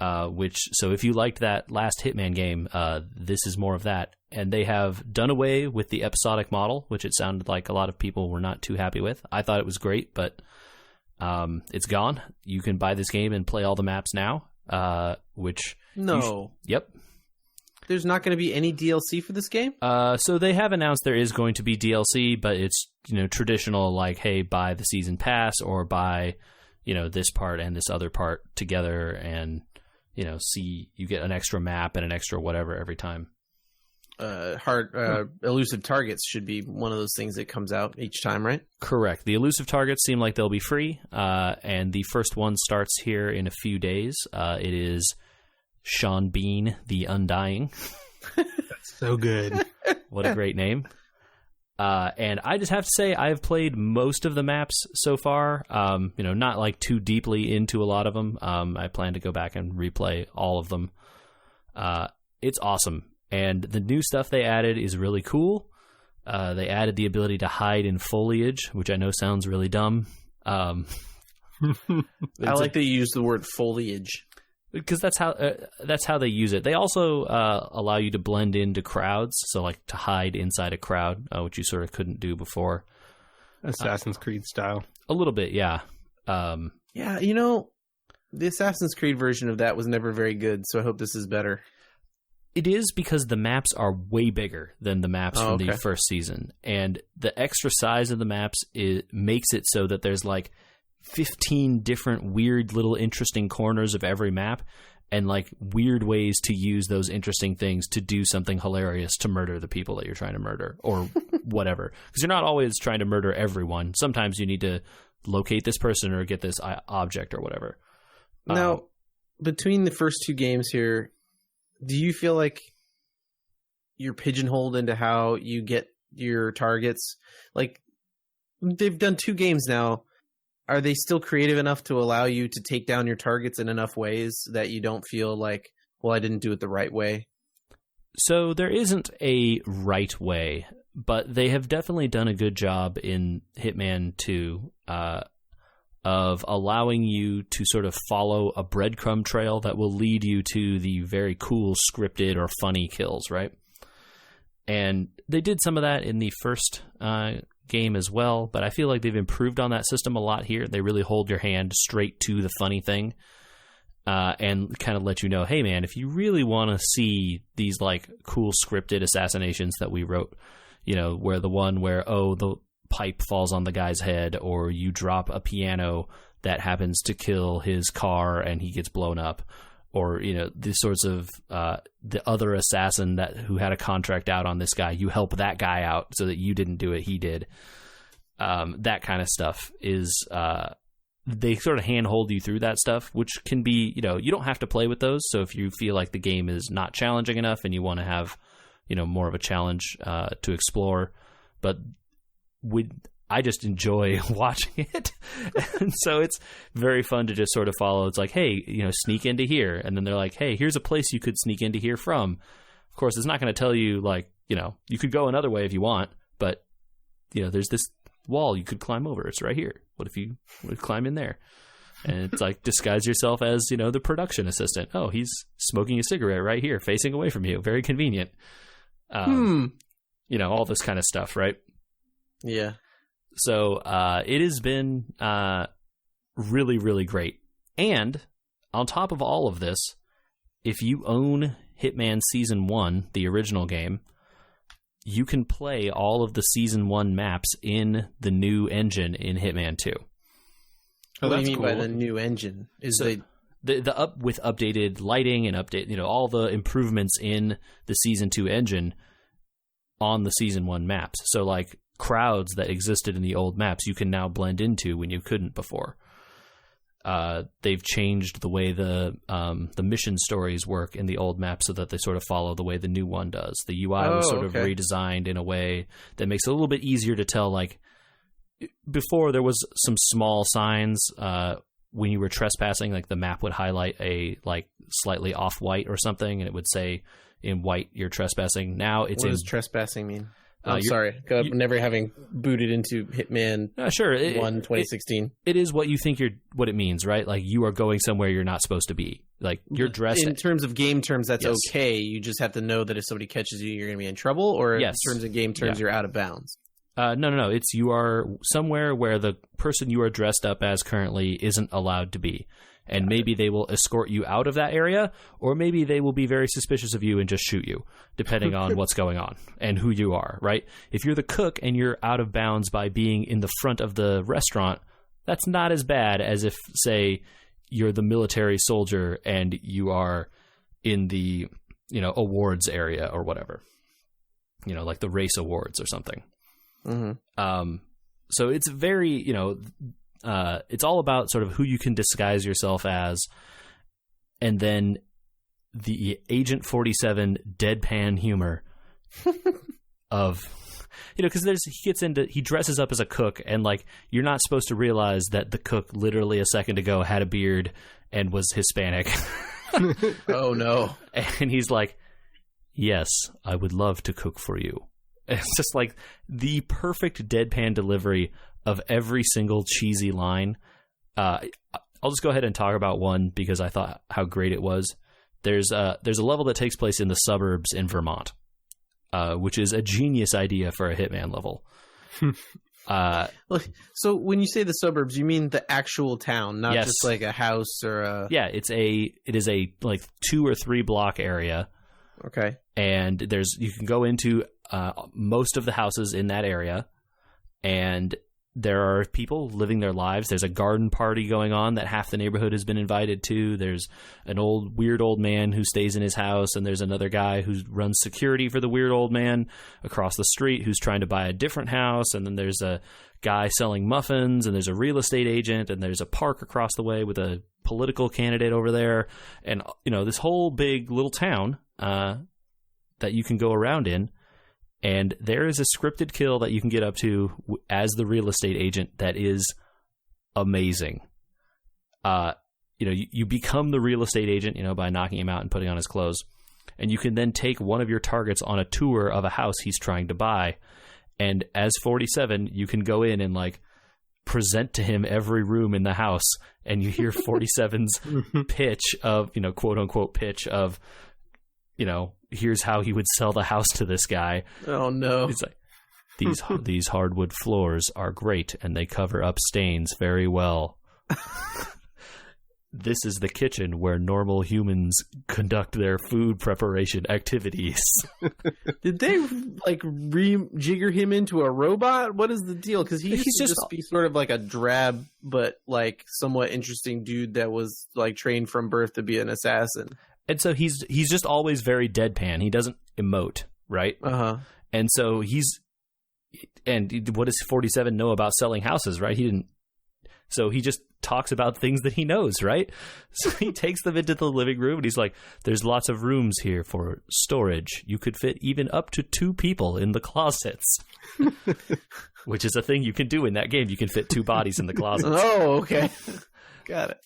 So if you liked that last Hitman game, this is more of that. And they have done away with the episodic model, which it sounded like a lot of people were not too happy with. I thought it was great, but It's gone. You can buy this game and play all the maps now, which... No. Yep. There's not going to be any DLC for this game? So they have announced there is going to be DLC, but it's, traditional, like, hey, buy the season pass or buy, this part and this other part together and, see you get an extra map and an extra whatever every time. Elusive targets should be one of those things that comes out each time, right? Correct. The elusive targets seem like they'll be free, and the first one starts here in a few days. It is Sean Bean, the Undying. That's so good. What a great name. And I just have to say, I've played most of the maps so far, not like too deeply into a lot of them. I plan to go back and replay all of them. It's awesome. And the new stuff they added is really cool. They added the ability to hide in foliage, which I know sounds really dumb. I like that you use the word foliage. Because that's how they use it. They also allow you to blend into crowds, so like to hide inside a crowd, which you sort of couldn't do before. Assassin's Creed style. A little bit, yeah. Yeah, the Assassin's Creed version of that was never very good, so I hope this is better. It is because the maps are way bigger than the maps from the first season. And the extra size of the maps makes it so that there's like 15 different weird little interesting corners of every map and like weird ways to use those interesting things to do something hilarious to murder the people that you're trying to murder or whatever. Because you're not always trying to murder everyone. Sometimes you need to locate this person or get this object or whatever. Now, between the first two games here, do you feel like you're pigeonholed into how you get your targets? Like, they've done 2 games now. Are they still creative enough to allow you to take down your targets in enough ways that you don't feel like, well, I didn't do it the right way? So there isn't a right way, but they have definitely done a good job in Hitman 2 of allowing you to sort of follow a breadcrumb trail that will lead you to the very cool scripted or funny kills, right? And they did some of that in the first game as well, but I feel like they've improved on that system a lot here. They really hold your hand straight to the funny thing and kind of let you know, hey man, if you really want to see these like cool scripted assassinations that we wrote, where the one where, the pipe falls on the guy's head, or you drop a piano that happens to kill his car and he gets blown up, or these sorts of the other assassin who had a contract out on this guy, you help that guy out so that you didn't do it, he did. That kind of stuff is they sort of handhold you through that stuff, which can be, you don't have to play with those. So if you feel like the game is not challenging enough and you want to have more of a challenge to explore, but I just enjoy watching it. And so it's very fun to just sort of follow. It's like, hey, sneak into here. And then they're like, hey, here's a place you could sneak into here from. Of course, it's not going to tell you like, you could go another way if you want, but there's this wall you could climb over. It's right here. What if you would climb in there? And it's like, disguise yourself as, the production assistant. Oh, he's smoking a cigarette right here, facing away from you. Very convenient. All this kind of stuff, right? Yeah. So it has been really, really great. And on top of all of this, if you own Hitman Season 1, the original game, you can play all of the Season 1 maps in the new engine in Hitman 2. What do you mean by the new engine? With updated lighting and all the improvements in the Season 2 engine on the Season 1 maps. So like crowds that existed in the old maps you can now blend into when you couldn't before. They've changed the way the mission stories work in the old map so that they sort of follow the way the new one does. The UI was sort of redesigned in a way that makes it a little bit easier to tell. Like before, there was some small signs when you were trespassing, like the map would highlight a like slightly off white or something, and it would say in white you're trespassing. Now it's what does trespassing mean? Sorry, never having booted into Hitman 1 2016. It is what you think what it means, right? Like you are going somewhere you're not supposed to be. Like you're dressed. In terms of game terms, that's okay. You just have to know that if somebody catches you, you're going to be in trouble, or in terms of game terms, you're out of bounds. No. It's you are somewhere where the person you are dressed up as currently isn't allowed to be. And maybe they will escort you out of that area, or maybe they will be very suspicious of you and just shoot you, depending on what's going on and who you are, right? If you're the cook and you're out of bounds by being in the front of the restaurant, that's not as bad as if, say, you're the military soldier and you are in the, awards area or whatever. Like the race awards or something. Mm-hmm. So it's very, it's all about sort of who you can disguise yourself as, and then the Agent 47 deadpan humor of, because he dresses up as a cook, and like you're not supposed to realize that the cook literally a second ago had a beard and was Hispanic. Oh no! And he's like, "Yes, I would love to cook for you." And it's just like the perfect deadpan delivery of every single cheesy line. I'll just go ahead and talk about one because I thought how great it was. There's a level that takes place in the suburbs in Vermont, which is a genius idea for a Hitman level. So when you say the suburbs, you mean the actual town, not just like a house or a... Yeah, it is a like 2 or 3 block area. Okay. And you can go into most of the houses in that area, and there are people living their lives. There's a garden party going on that half the neighborhood has been invited to. There's an weird old man who stays in his house, and there's another guy who runs security for the weird old man across the street who's trying to buy a different house. And then there's a guy selling muffins, and there's a real estate agent, and there's a park across the way with a political candidate over there. And, this whole big little town that you can go around in. And there is a scripted kill that you can get up to as the real estate agent that is amazing. You become the real estate agent, by knocking him out and putting on his clothes. And you can then take one of your targets on a tour of a house he's trying to buy. And as 47, you can go in and like present to him every room in the house. And you hear 47's pitch of, quote unquote pitch of, here's how he would sell the house to this guy. Oh no. It's like, these hardwood floors are great and they cover up stains very well. This is the kitchen where normal humans conduct their food preparation activities. Did they like rejigger him into a robot? What is the deal? Because he used to just be sort of like a drab but like somewhat interesting dude that was like trained from birth to be an assassin. And so he's just always very deadpan. He doesn't emote, right? Uh-huh. And so what does 47 know about selling houses, right? So he just talks about things that he knows, right? So he takes them into the living room and he's like, there's lots of rooms here for storage. You could fit even up to 2 people in the closets, which is a thing you can do in that game. You can fit 2 bodies in the closets. Oh, okay. Got it.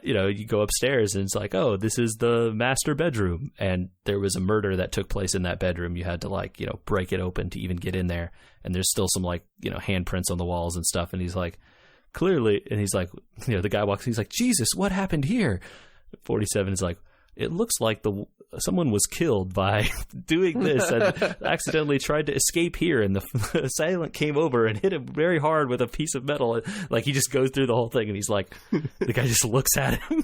You go upstairs and it's like, oh, this is the master bedroom. And there was a murder that took place in that bedroom. You had to break it open to even get in there. And there's still some handprints on the walls and stuff. And he's like, clearly, and he's like, the guy walks in, he's like, Jesus, what happened here? 47 is like, it looks like someone was killed by doing this and accidentally tried to escape here, and the assailant came over and hit him very hard with a piece of metal. Like, he just goes through the whole thing, and he's like, the guy just looks at him.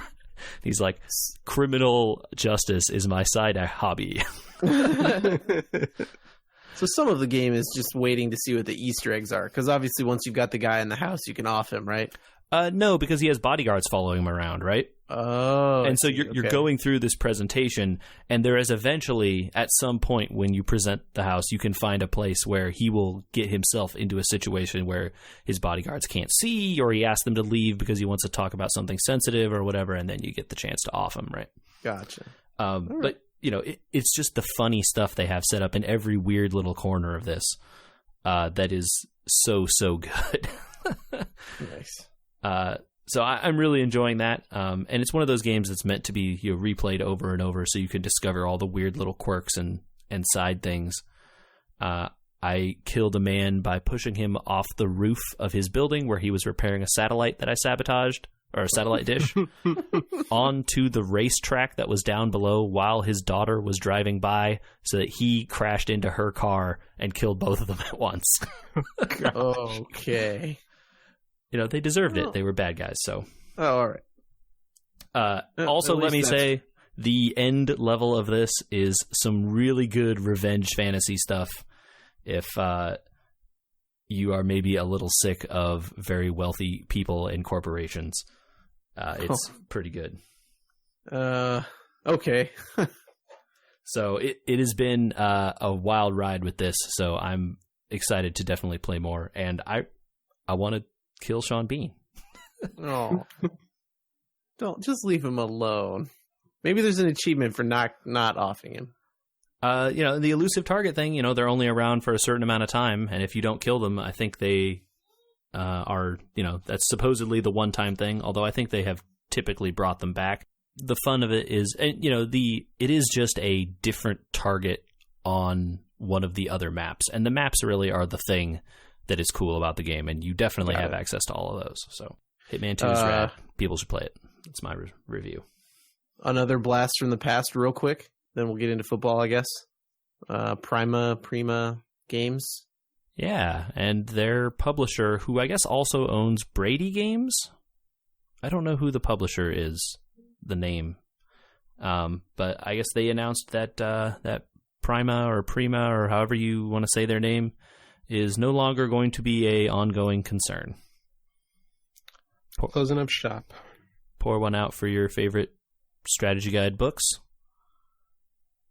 He's like, criminal justice is my side hobby. So some of the game is just waiting to see what the Easter eggs are, because obviously once you've got the guy in the house, you can off him, right? No, because he has bodyguards following him around, right? Oh, and so you're going through this presentation, and there is eventually, at some point when you present the house, you can find a place where he will get himself into a situation where his bodyguards can't see, or he asks them to leave because he wants to talk about something sensitive or whatever, and then you get the chance to off him, right? Gotcha. But it's just the funny stuff they have set up in every weird little corner of this that is so good. Nice. So I'm really enjoying that, and it's one of those games that's meant to be replayed over and over, so you can discover all the weird little quirks and side things. I killed a man by pushing him off the roof of his building where he was repairing a satellite that I sabotaged or a satellite dish onto the racetrack that was down below while his daughter was driving by, so that he crashed into her car and killed both of them at once. Okay. You know, they deserved it. They were bad guys, so. Oh, all right. Also, let me say, the end level of this is some really good revenge fantasy stuff. If you are maybe a little sick of very wealthy people and corporations, it's pretty good. Okay. So it has been a wild ride with this, so I'm excited to definitely play more, and I want to kill Sean Bean. Oh, don't just leave him alone. Maybe there's an achievement for not offing him. You know, the elusive target thing, you know, they're only around for a certain amount of time, and if you don't kill them, I think they are, you know, that's supposedly the one-time thing, although I think they have typically brought them back. The fun of it is, and you know, it is just a different target on one of the other maps, and the maps really are the thing that is cool about the game, and you definitely have access to all of those. So Hitman 2 is rad. People should play it. That's my review. Another blast from the past real quick, then we'll get into football, I guess. Prima Games. Yeah, and their publisher, who I guess also owns Brady Games. I don't know who the publisher is, the name. But I guess they announced that that Prima or however you want to say their name is no longer going to be a ongoing concern. Closing up shop. Pour one out for your favorite strategy guide books.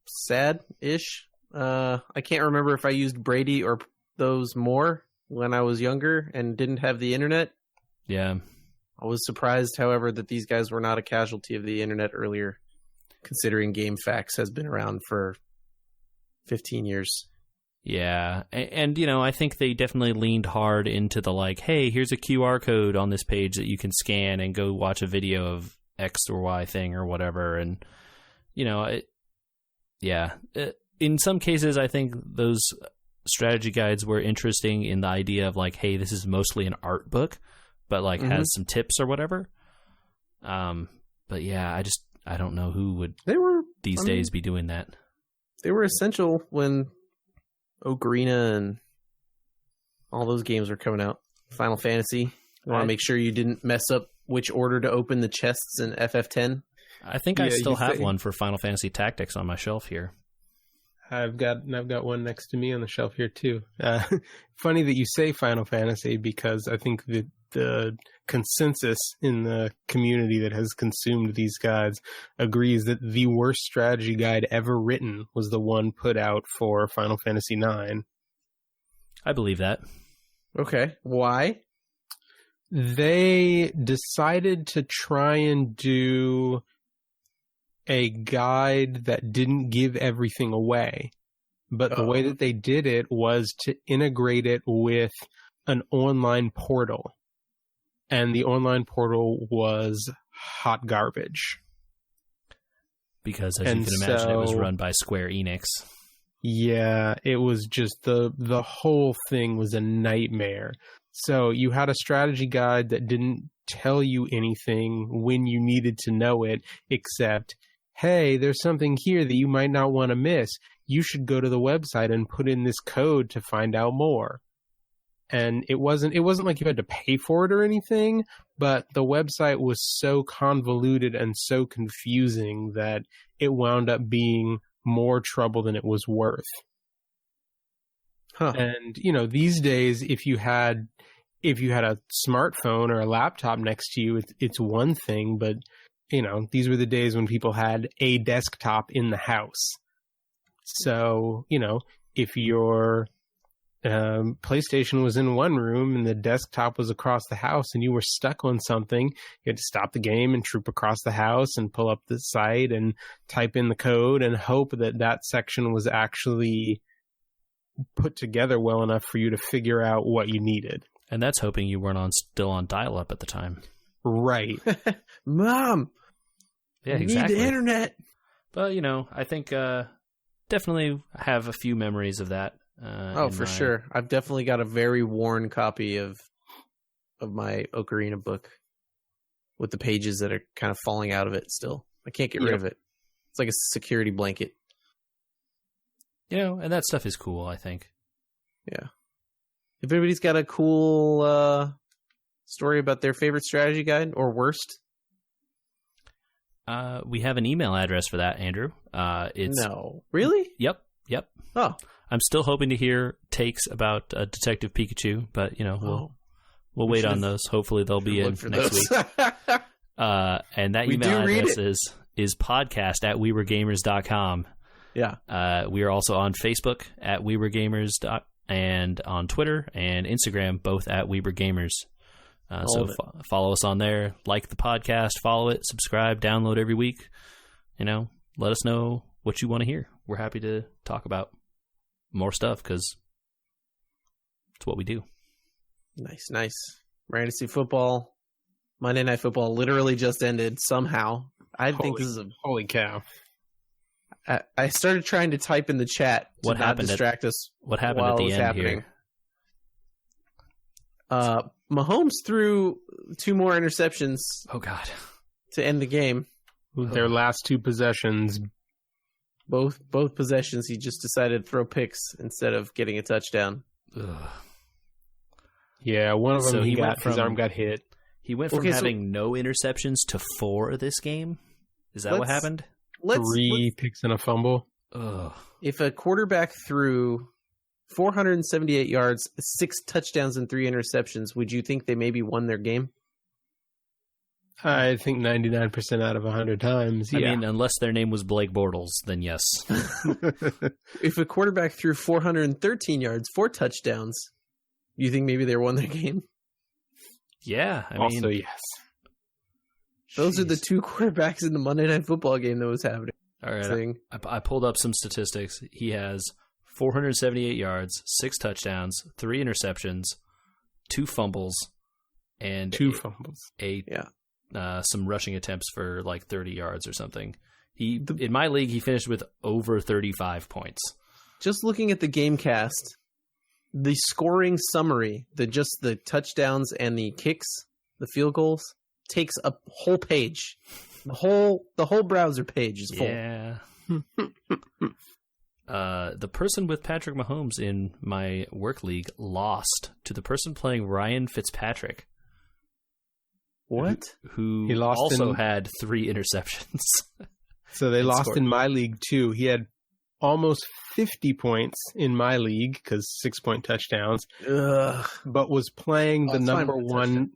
Sad-ish. I can't remember if I used Brady or those more when I was younger and didn't have the internet. Yeah. I was surprised, however, that these guys were not a casualty of the internet earlier, considering GameFAQs has been around for 15 years. Yeah, and you know, I think they definitely leaned hard into the like, hey, here's a QR code on this page that you can scan and go watch a video of X or Y thing or whatever. And, you know, in some cases, I think those strategy guides were interesting in the idea of like, hey, this is mostly an art book, but like has some tips or whatever. But yeah, I don't know who would these days be doing that. They were essential when Ocarina and all those games were coming out. Final Fantasy. You want to make sure you didn't mess up which order to open the chests in FF10. I think I still have one for Final Fantasy Tactics on my shelf here. I've got one next to me on the shelf here too. Funny that you say Final Fantasy, because I think that the consensus in the community that has consumed these guides agrees that the worst strategy guide ever written was the one put out for Final Fantasy IX. I believe that. Okay. Why? They decided to try and do a guide that didn't give everything away. But the way that they did it was to integrate it with an online portal. And the online portal was hot garbage. Because, as you can imagine, it was run by Square Enix. Yeah, it was just the whole thing was a nightmare. So you had a strategy guide that didn't tell you anything when you needed to know it, except, hey, there's something here that you might not want to miss. You should go to the website and put in this code to find out more. And it wasn't like you had to pay for it or anything, but the website was so convoluted and so confusing that it wound up being more trouble than it was worth. Huh. And, you know, these days, if you had a smartphone or a laptop next to you, it's one thing, but, you know, these were the days when people had a desktop in the house. So, you know, if your PlayStation was in one room and the desktop was across the house and you were stuck on something, you had to stop the game and troop across the house and pull up the site and type in the code and hope that section was actually put together well enough for you to figure out what you needed. And that's hoping you weren't still on dial-up at the time. Right. Mom! Yeah, I exactly. need the internet! But, you know, I think definitely have a few memories of that. For sure. I've definitely got a very worn copy of my Ocarina book. with the pages that are kind of falling out of it still. I can't get rid of it. It's like a security blanket. And that stuff is cool, I think. Yeah. If anybody's got a cool story about their favorite strategy guide or worst. We have an email address for that, Andrew. No. Really? Yep. Oh. I'm still hoping to hear takes about Detective Pikachu, but we'll wait on those. Hopefully they'll be in next week. And that email address is podcast@weweregamers.com. Yeah. We are also on Facebook at weweregamers and on Twitter and Instagram, both at weweregamers. So follow us on there, like the podcast, follow it, subscribe, download every week. Let us know what you want to hear. We're happy to talk about more stuff because it's what we do. Nice. Rantasy Football, Monday Night Football literally just ended somehow. I think this is holy cow. I started trying to type in the chat to not distract us. What happened at the end here? Mahomes threw 2 more interceptions. Oh God! To end the game. Their last 2 possessions. Both possessions, he just decided to throw picks instead of getting a touchdown. Ugh. Yeah, one of them his arm got hit. He went from having no interceptions to 4 this game. Is that what happened? 3 picks and a fumble. Ugh. If a quarterback threw 478 yards, 6 touchdowns, and 3 interceptions, would you think they maybe won their game? I think 99% out of 100 times. Yeah. I mean, unless their name was Blake Bortles, then yes. If a quarterback threw 413 yards, 4 touchdowns, you think maybe they won their game? Yeah. Also, yes. Those are the 2 quarterbacks in the Monday Night Football game that was happening. All right. I pulled up some statistics. He has 478 yards, 6 touchdowns, 3 interceptions, 2 fumbles, and some rushing attempts for like 30 yards or something. In my league, he finished with over 35 points. Just looking at the Gamecast, the scoring summary, the touchdowns and the kicks, the field goals, takes a whole page. The whole browser page is full. Yeah. The person with Patrick Mahomes in my work league lost to the person playing Ryan Fitzpatrick. What? Who also had 3 interceptions. So they lost in my league too. He had almost 50 points in my league because 6-point touchdowns. But was playing the number one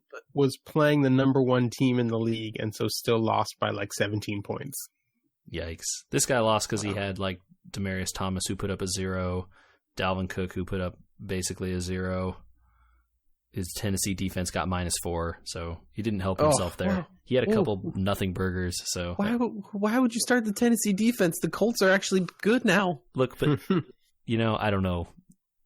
team in the league, and so still lost by like 17 points. Yikes! This guy lost because he had like Demaryius Thomas, who put up a 0, Dalvin Cook, who put up basically a 0. His Tennessee defense got -4, so he didn't help himself there. Wow. He had a couple nothing burgers. So why would you start the Tennessee defense? The Colts are actually good now. Look, but I don't know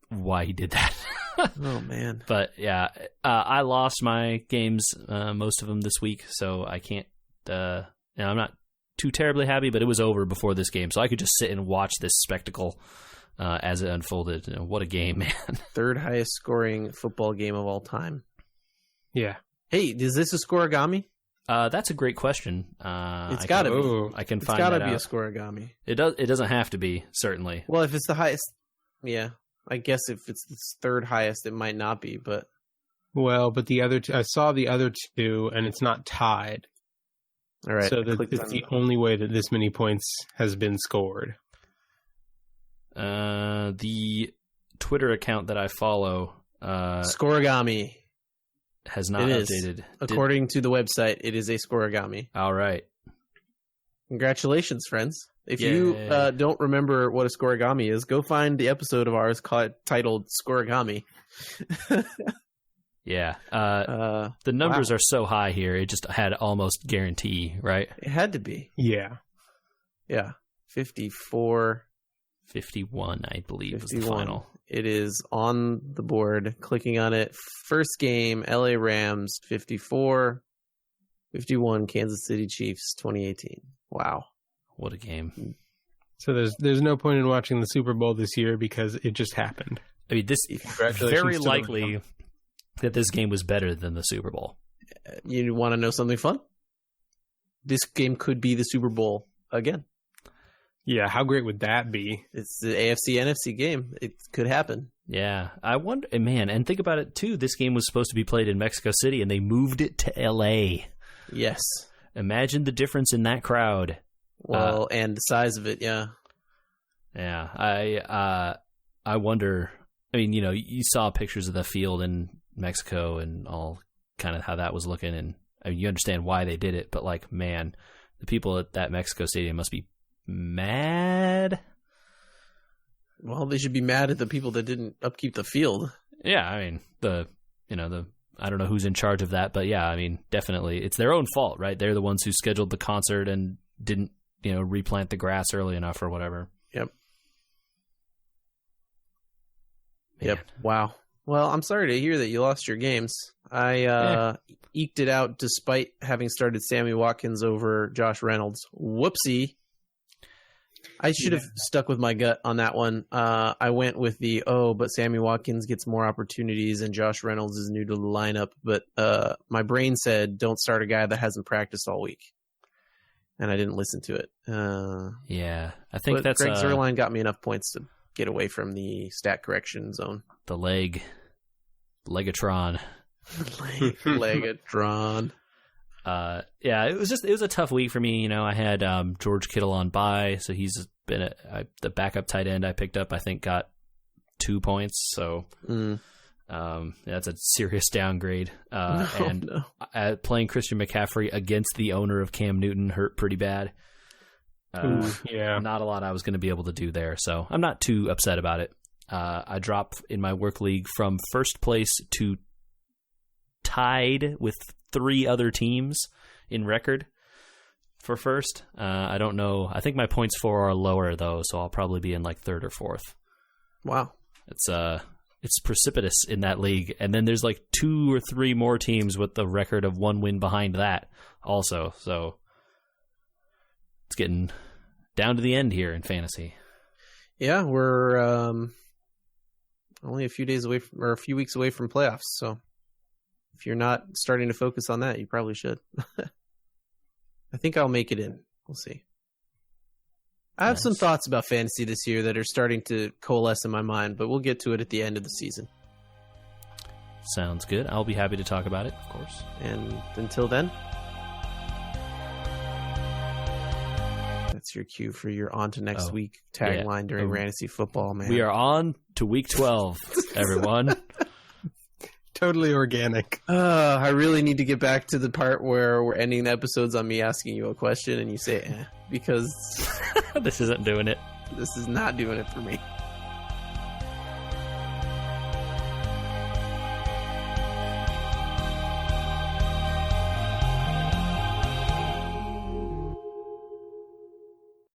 why he did that. Oh man! But yeah, I lost my games, most of them this week, so I can't. I'm not too terribly happy, but it was over before this game, so I could just sit and watch this spectacle as it unfolded. What a game, man. 3rd highest scoring football game of all time. Yeah. Hey, is this a scoregami? That's a great question. It's got to be. I can find that out. It's got to be a scoregami. It doesn't have to be, certainly. Well, if it's the highest, yeah. I guess if it's the 3rd highest, it might not be, but... Well, but the other I saw the other 2, and it's not tied. All right. So it's the only way that this many points has been scored. The Twitter account that I follow, Scoregami, has not updated. According to the website, it is a scoregami. All right. Congratulations, friends. If you don't remember what a scoregami is, go find the episode of ours titled Scoregami. Yeah. The numbers are so high here, it just had almost guarantee, right? It had to be. Yeah. Yeah. 54. 51, I believe, 51 was the final. It is on the board. Clicking on it. First game, LA Rams 54. 51, Kansas City Chiefs 2018. Wow. What a game. So there's no point in watching the Super Bowl this year because it just happened. I mean, this very likely that this game was better than the Super Bowl. you want to know something fun? This game could be the Super Bowl again. Yeah, how great would that be? It's the AFC NFC game. It could happen. Yeah, I wonder, man, and think about it too. This game was supposed to be played in Mexico City, and they moved it to LA. Yes. Imagine the difference in that crowd. Well, and the size of it, yeah. Yeah, I wonder. I mean, you saw pictures of the field in Mexico and all kind of how that was looking, and I mean, you understand why they did it. But like, man, the people at that Mexico Stadium must be mad. Well, they should be mad at the people that didn't upkeep the field. Yeah, I mean, I don't know who's in charge of that, but yeah, I mean, definitely it's their own fault, right? They're the ones who scheduled the concert and didn't, replant the grass early enough or whatever. Yep. Man. Yep. Wow. Well, I'm sorry to hear that you lost your games. I eked it out despite having started Sammy Watkins over Josh Reynolds. Whoopsie. I should have stuck with my gut on that one. I went with but Sammy Watkins gets more opportunities and Josh Reynolds is new to the lineup. But my brain said, don't start a guy that hasn't practiced all week. And I didn't listen to it. Yeah, I think that's... Greg Zuerlein got me enough points to get away from the stat correction zone. The Legatron. Legatron. Yeah, it was a tough week for me. I had George Kittle on bye, so he's been the backup tight end I picked up. I think got 2 points, so that's a serious downgrade. Playing Christian McCaffrey against the owner of Cam Newton hurt pretty bad. Not a lot I was going to be able to do there, so I'm not too upset about it. I dropped in my work league from first place to tied with 3 other teams in record for first. I don't know. I think my points for are lower though, so I'll probably be in like 3rd or 4th. Wow. It's precipitous in that league. And then there's like 2 or 3 more teams with the record of 1 win behind that also. So it's getting down to the end here in fantasy. Yeah, we're only a few weeks away from playoffs, so if you're not starting to focus on that, you probably should. I think I'll make it in. We'll see. I have some thoughts about fantasy this year that are starting to coalesce in my mind, but we'll get to it at the end of the season. Sounds good. I'll be happy to talk about it, of course. And until then, that's your cue for your on to next week tagline during Rantasy Football, man. We are on to week 12, everyone. Totally organic. I really need to get back to the part where we're ending the episodes on me asking you a question and you say, because this isn't doing it. This is not doing it for me.